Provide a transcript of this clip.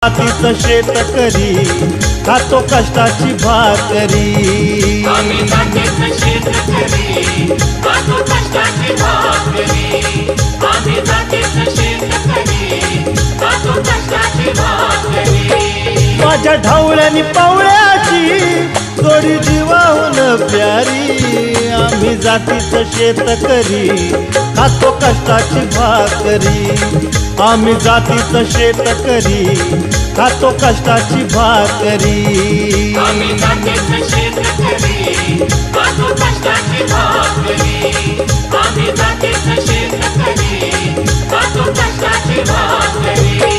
मातीचं शेतकरी खातो कष्टाची भाकरी। आम्ही जातीचं शेतकरी खातो कष्टाची भाकरी। आम्ही जातीचं शेतकरी खातो कष्टाची भाकरी। माझ्या ढवळ्यानी पावळ्याची जोडी जीवाहून प्यारी। आम्ही जातीचं शेतकरी खातो कष्टाची भाकरी। आम्ही जातीचं शेतकरी खातो कष्टाची भाकरी। आम्ही जातीचं शेतकरी खातो कष्टाची भाकरी। आम्ही जातीचं शेतकरी खातो कष्टाची भाकरी।